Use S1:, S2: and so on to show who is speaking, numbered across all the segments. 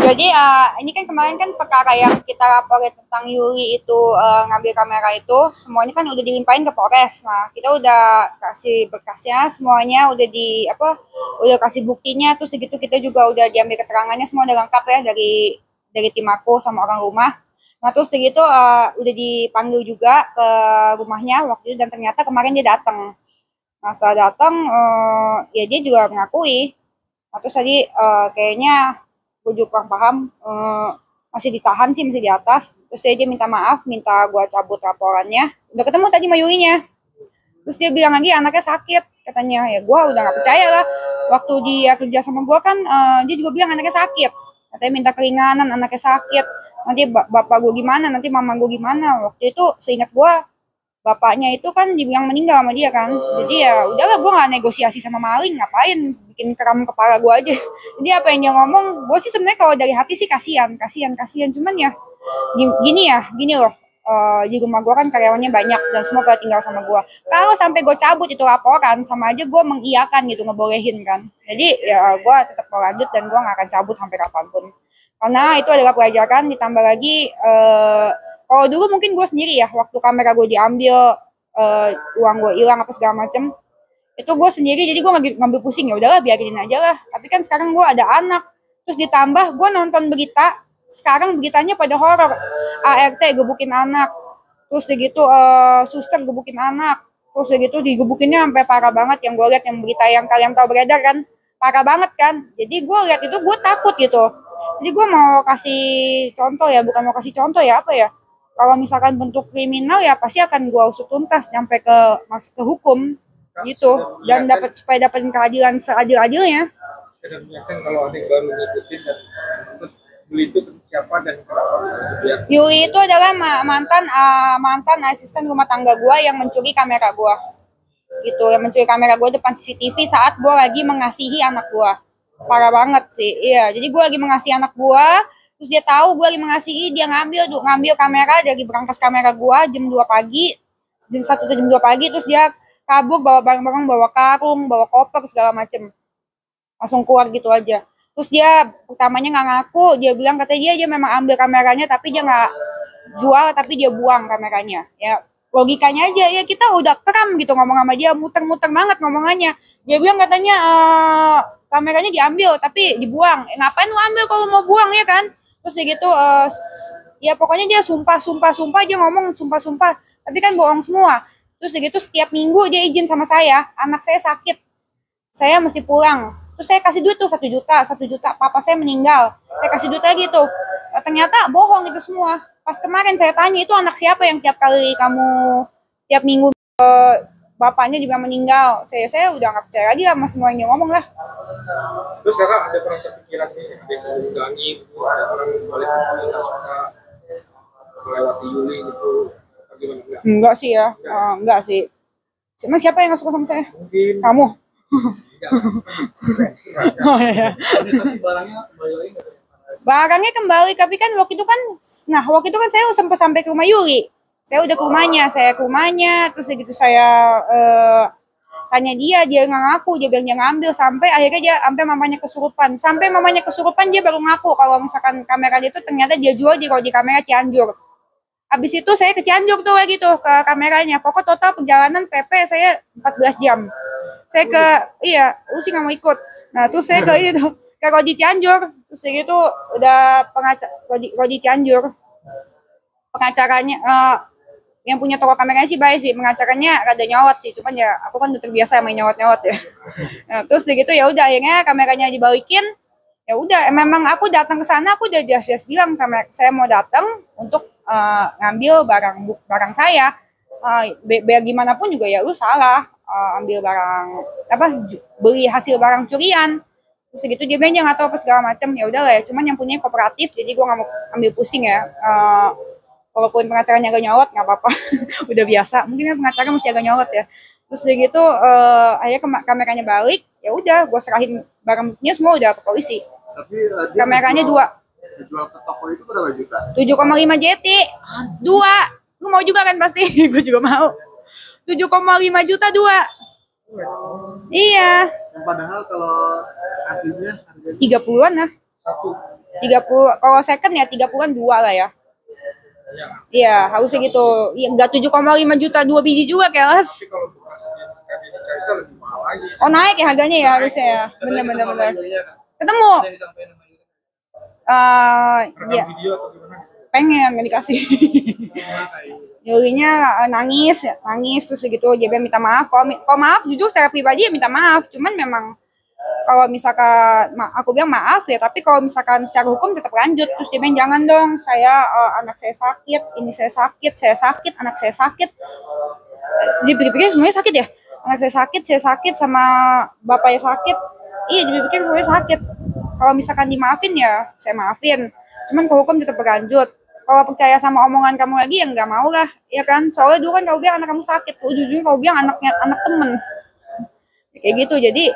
S1: Jadi ini kan kemarin kan perkara yang kita laporin tentang Yuli itu ngambil kamera itu, semuanya kan udah dilimpahin ke Polres. Nah, kita udah kasih berkasnya, semuanya udah udah kasih buktinya, terus segitu kita juga udah diambil keterangannya, semua udah lengkap ya dari tim aku sama orang rumah. Nah, terus segitu udah dipanggil juga ke rumahnya waktu itu dan ternyata kemarin dia datang. Nah, setelah datang ya dia juga mengakui. Nah, terus tadi kayaknya gue juga kurang paham, masih ditahan sih, masih di atas. Terus dia minta maaf, minta gue cabut laporannya. Udah ketemu tadi Mayurinya. Terus dia bilang lagi anaknya sakit katanya. Ya gue udah gak percaya lah. Waktu dia kerja sama gue kan dia juga bilang anaknya sakit. Katanya minta keringanan, anaknya sakit. Nanti bapak gue gimana, nanti mama gue gimana. Waktu itu seingat gue bapaknya itu kan dibilang meninggal sama dia kan. Jadi ya udahlah, gue nggak negosiasi sama maling, ngapain bikin keram kepala gue aja. Jadi apa yang dia ngomong, gue sih sebenarnya kalau dari hati sih kasihan. Cuman ya gini loh. Di rumah gue kan karyawannya banyak dan semua pada tinggal sama gue. Kalau sampai gue cabut itu laporan, sama aja gue mengiyakan gitu, ngebolehin kan. Jadi ya gue tetap mau lanjut dan gue nggak akan cabut sampai kapanpun. Karena itu adalah pelajaran, ditambah lagi kalau dulu mungkin gue sendiri ya, waktu kamera gue diambil, uang gue hilang apa segala macem, itu gue sendiri, jadi gue ngambil pusing, ya udahlah biarin aja lah. Tapi kan sekarang gue ada anak, terus ditambah gue nonton berita, sekarang beritanya pada horor, ART gebukin anak, terus gitu suster gebukin anak, terus gitu digebukinnya sampai parah banget. Yang gue lihat yang berita yang kalian tahu beredar kan, parah banget kan. Jadi gue lihat itu gue takut gitu. Jadi gue mau kasih contoh ya, bukan mau kasih contoh ya, apa ya, kalau misalkan bentuk kriminal ya pasti akan gue usut tuntas sampai ke hukum gitu, dan supaya dapat keadilan seadil-adilnya.
S2: Dan meyakinkan kalau ada yang baru ngikutin dan beli itu siapa dan kenapa ya.
S1: Yuli itu adalah mantan asisten rumah tangga gue yang mencuri kamera gue gitu, yang mencuri kamera gue depan CCTV saat gue lagi mengasihi anak gue. Parah banget sih, iya. Jadi gue lagi mengasihi anak gue, terus dia tahu gue lagi mengasihi, dia ngambil kamera dari berangkas kamera gue jam 2 pagi, jam 1 atau jam 2 pagi, terus dia kabur bawa barang-barang, bawa karung, bawa koper segala macem, langsung keluar gitu aja. Terus dia pertamanya nggak ngaku, dia bilang katanya dia memang ambil kameranya tapi dia nggak jual, tapi dia buang kameranya. Ya logikanya aja ya, kita udah keram gitu ngomong sama dia, muter-muter banget ngomongannya. Dia bilang katanya kameranya diambil tapi dibuang. Ngapain lu ambil kalau mau buang ya kan? Terus ya gitu ya pokoknya dia sumpah dia ngomong sumpah, tapi kan bohong semua. Terus ya gitu setiap minggu dia izin sama saya, anak saya sakit, saya mesti pulang. Terus saya kasih duit tuh 1 juta, papa saya meninggal, saya kasih duit lagi tuh. Ternyata bohong itu semua. Pas kemarin saya tanya, itu anak siapa yang tiap kali kamu tiap minggu bapaknya juga meninggal. Saya udah nggak percaya lagi sama semua yang dia ngomong lah.
S2: Terus kakak ada pernah pikiran nih, ada yang mau undangin gitu, ada orang balik itu yang nggak suka melewati Yuli gitu, bagaimana enggak?
S1: Enggak sih ya, enggak sih. Cuma siapa yang nggak suka sama saya?
S2: Mungkin
S1: Kamu.
S2: tidak.
S1: Oh iya. Barangnya kembali, tapi kan waktu itu kan saya sempat sampai ke rumah Yuli. Saya udah ke rumahnya, terus gitu saya tanya dia nggak ngaku, dia bilang dia ngambil, sampai akhirnya dia sampai mamanya kesurupan dia baru ngaku kalau misalkan kamera dia itu ternyata dia jual di kamera Cianjur. Habis itu saya ke Cianjur tuh lagi tuh ke kameranya. Pokok total perjalanan PP saya 14 jam. Saya ke lu sih nggak mau ikut. Nah terus saya ke itu ke Rodi Cianjur. Terus gitu udah Rodi Cianjur. Pengacaranya yang punya toko kameranya sih baik sih, pengacaranya rada nyawat sih, cuman ya aku kan udah terbiasa main nyawat ya. Nah, terus gitu ya udah akhirnya kameranya dibalikin. Ya udah, memang aku datang ke sana, aku udah jelas bilang saya mau datang untuk ngambil barang saya. Biar gimana pun juga ya lu salah ambil barang beli hasil barang curian. Terus gitu dia bilang nggak tahu apa segala macam. Ya udah lah ya, cuman yang punya kooperatif, jadi gue nggak mau ambil pusing ya. Walaupun pengacaranya agak nyolot nggak apa-apa. Udah biasa, mungkin pengacara masih agak nyolot ya. Terus dari gitu akhirnya kameranya balik, ya udah gue serahin barangnya semua udah ke polisi.
S2: Tapi
S1: kameranya 2.
S2: Dijual ke toko itu berapa juta?
S1: 7,5 JT. 2. Lu mau juga kan pasti? Gue juga mau. 7,5 juta 2. Iya.
S2: Padahal kalau aslinya
S1: 30-an lah.
S2: Satu.
S1: 30, kalau second ya 30-an 2 lah ya.
S2: Ya.
S1: Iya, harusnya gitu. Ya, enggak 7,5 juta 2 biji juga keles.
S2: Tapi kalau bekas di Carissa lebih mahal lagi.
S1: Oh naik ya harganya ya harusnya ya. Bener. Ketemu. Ya,
S2: Video atau gimana?
S1: pengen nggak dikasih. Yulinya nangis terus gitu. Dia minta maaf. Kalau maaf jujur saya pribadi ya minta maaf. Cuman memang kalau misalkan aku bilang maaf ya, tapi kalau misalkan secara hukum tetap lanjut. Terus dia bilang jangan dong, saya anak saya sakit, ini saya sakit, anak saya sakit. Dia pikir semuanya sakit ya. Anak saya sakit sama bapaknya sakit. Iya, dia pikir semuanya sakit. Kalau misalkan dimaafin ya, saya maafin. Cuman kalau hukum tetap berlanjut. Kalau percaya sama omongan kamu lagi ya nggak mau lah, ya kan? Soalnya dulu kan kamu bilang anak kamu sakit, ujung-ujungnya kamu bilang anak temen. Kayak gitu, jadi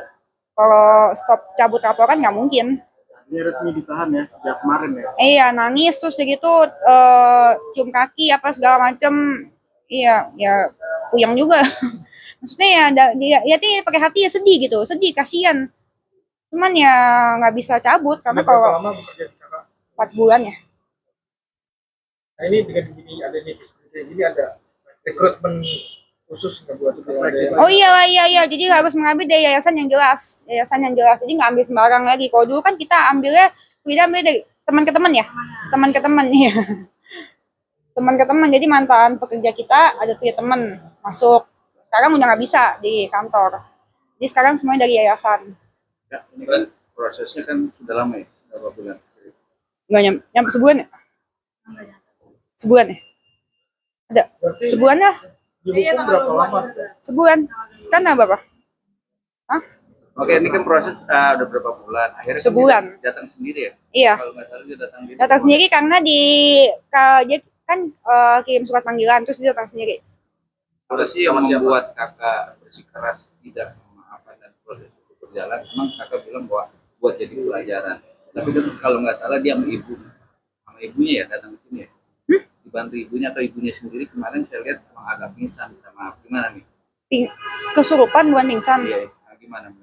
S1: kalau stop cabut laporan nggak mungkin.
S3: Ini resmi ditahan ya sejak kemarin ya?
S1: Iya, nangis terus gitu, cium kaki apa segala macem. Iya, ya puyeng juga. Maksudnya ya dia pakai hati ya sedih gitu, sedih kasihan. Cuman ya nggak bisa cabut karena
S2: Berapa
S1: kalau
S2: lama bekerja di kakak?
S1: 4 bulan ya.
S2: Nah ini dengan gini ada nih seperti ini ada rekrutmen khusus nggak buat itu ada yang
S1: Oh iya, jadi harus mengambil dari yayasan yang jelas, jadi nggak ambil sembarang lagi. Kalau dulu kan kita ambil dari teman ke teman ya, teman ke teman ya, teman ke teman. Jadi mantan pekerja kita ada punya teman masuk. Sekarang udah nggak bisa di kantor. Jadi sekarang semuanya dari yayasan.
S3: Ya, ini kan prosesnya kan sudah lama ya, berapa bulan?
S1: Nggak nyampe sebulan ya? Sebulan ya? Ada
S2: berarti
S1: sebulan lah.
S2: dihukum berapa lama?
S1: Sebulan. Kan berapa? Hah?
S3: Oke, ini kan proses udah berapa bulan? Akhirnya
S1: Sebulan.
S3: Kan dia datang sendiri ya?
S1: Iya.
S3: Kalau nggak salah dia datang sendiri.
S1: Datang sendiri karena dia kan kirim surat panggilan terus dia datang sendiri.
S3: Apa sih yang membuat kakak bersikeras tidak memaafkan dan proses itu berjalan? Emang kakak bilang bahwa buat jadi pelajaran. Tapi kan kalau nggak salah dia sama ibunya ya datang ke sini ya. Dibantu ibunya atau ibunya sendiri kemarin saya lihat emang agak pingsan sama gimana nih?
S1: Kesurupan bukan pingsan.
S3: Iya, gimana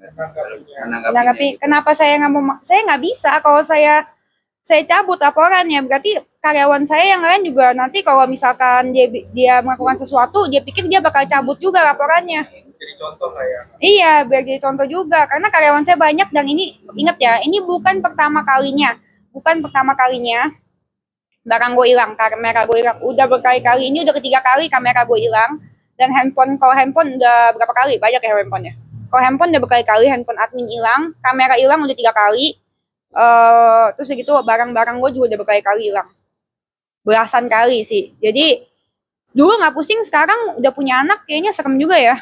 S1: Menanggapi kenapa saya nggak mau, saya nggak bisa kalau saya cabut laporannya, berarti karyawan saya yang lain juga nanti kalau misalkan dia melakukan sesuatu dia pikir dia bakal cabut juga laporannya.
S2: Jadi contoh lah ya.
S1: Iya, biar jadi contoh juga karena karyawan saya banyak dan ini ingat ya, ini bukan pertama kalinya barang gue hilang, kamera gue hilang, udah berkali-kali, ini udah ketiga kali kamera gue hilang. Dan kalau handphone udah berapa kali, banyak ya handphonenya. Kalau handphone udah berkali-kali, handphone admin hilang, kamera hilang udah 3 kali. Terus gitu barang-barang gue juga udah berkali-kali hilang, belasan kali sih. Jadi dulu nggak pusing, sekarang udah punya anak kayaknya serem juga ya.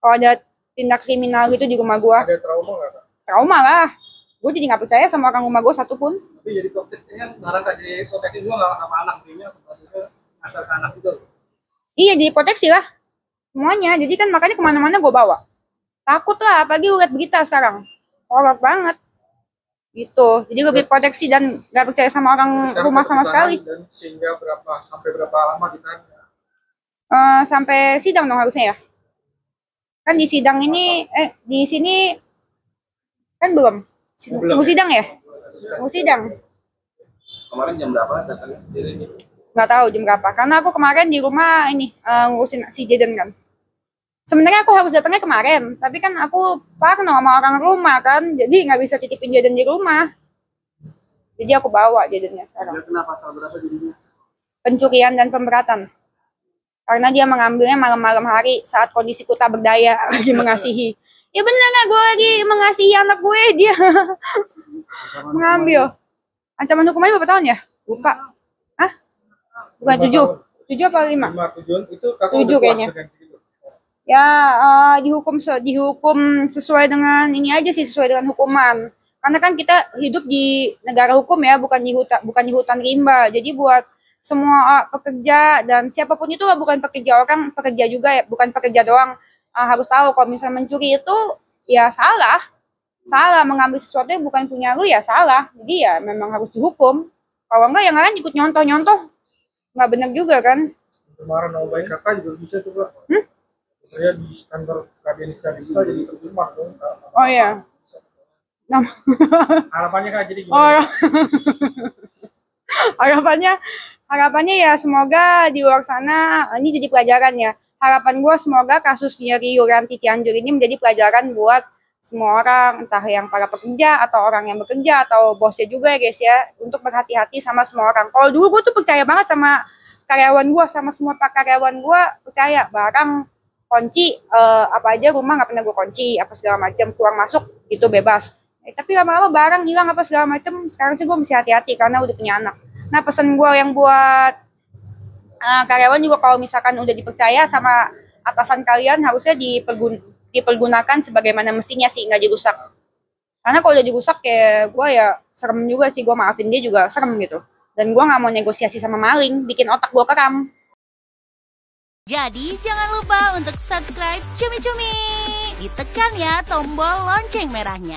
S1: Kalau ada tindak kriminal gitu di rumah gue,
S2: Ada trauma nggak kak?
S1: trauma lah. Gue jadi nggak percaya sama orang rumah gue satupun.
S4: Tapi jadi proteksinya ngarang kayak jadi proteksi juga nggak sama anak kayaknya asal ke anak juga.
S1: Iya, jadi proteksi lah semuanya. Jadi kan makanya kemana-mana gue bawa. Takut lah, apalagi lihat berita sekarang. Horor banget. Gitu. Jadi lebih proteksi dan gak percaya sama orang
S2: Sekarang
S1: rumah sama
S2: ditahan
S1: sekali.
S2: Dan sehingga sampai berapa lama ditahan?
S1: Sampai sidang dong harusnya ya. Kan di sidang ini, di sini kan belum. Tunggu sidang ya? Tunggu sidang.
S4: Kemarin jam berapa datang sendiri nih?
S1: Nggak tahu jam berapa. Karena aku kemarin di rumah ini ngurusin si Jaden kan. Sebenarnya aku harus datangnya kemarin, tapi kan aku parno sama orang rumah kan, jadi nggak bisa titipin Jaden di rumah. Jadi aku bawa Jadennya sekarang.
S3: Kenapa pasal berapa jadinya?
S1: Pencurian dan pemberatan. Karena dia mengambilnya malam-malam hari saat kondisiku tak berdaya lagi mengasihi. Ya benar lah, gue lagi mengasihi anak gue, dia mengambil. Ancaman hukumannya berapa tahun ya? Lupa. Hah? Bukan 7. 7 apa 5?
S2: 5 tujuan itu kakak
S1: 7
S2: udah puas
S1: kayaknya.
S2: dengan segitu?
S1: Ya dihukum sesuai dengan ini aja sih, sesuai dengan hukuman. Karena kan kita hidup di negara hukum ya, bukan di hutan rimba. Jadi buat semua pekerja dan siapapun itu bukan pekerja orang, pekerja juga ya, bukan pekerja doang. Harus tahu kalau misalnya mencuri itu ya salah mengambil sesuatu yang bukan punya lu ya salah. Jadi ya memang harus dihukum. Kalau enggak yang lain ikut nyontoh nggak benar juga kan.
S2: Kemarin nama baik kakak juga bisa tuh kak. Saya di kantor KBN Carista jadi terjemah dong kak.
S1: Oh iya. Nah,
S2: Harapannya Kak jadi
S1: oh,
S2: gimana?
S1: harapannya ya semoga di luar sana ini jadi pelajaran ya. Harapan gue semoga kasus Yurianti Cianjur ini menjadi pelajaran buat semua orang, entah yang para pekerja atau orang yang bekerja atau bosnya juga ya guys ya, untuk berhati-hati sama semua orang. Kalau dulu gue tuh percaya banget sama karyawan gue, sama semua pak karyawan gue, percaya barang kunci apa aja rumah nggak pernah gue kunci, apa segala macam, keluar masuk itu bebas. Tapi lama-lama barang hilang apa segala macam, sekarang sih gue mesti hati-hati karena udah punya anak. Nah pesan gue yang buat karyawan juga, kalau misalkan udah dipercaya sama atasan kalian, harusnya dipergunakan sebagaimana mestinya sih, nggak dirusak. Karena kalau udah dirusak kayak gue ya serem juga sih, gue maafin dia juga serem gitu. Dan gue nggak mau negosiasi sama maling, bikin otak gue keram.
S5: Jadi jangan lupa untuk subscribe Cumi Cumi. Ditekan ya tombol lonceng merahnya.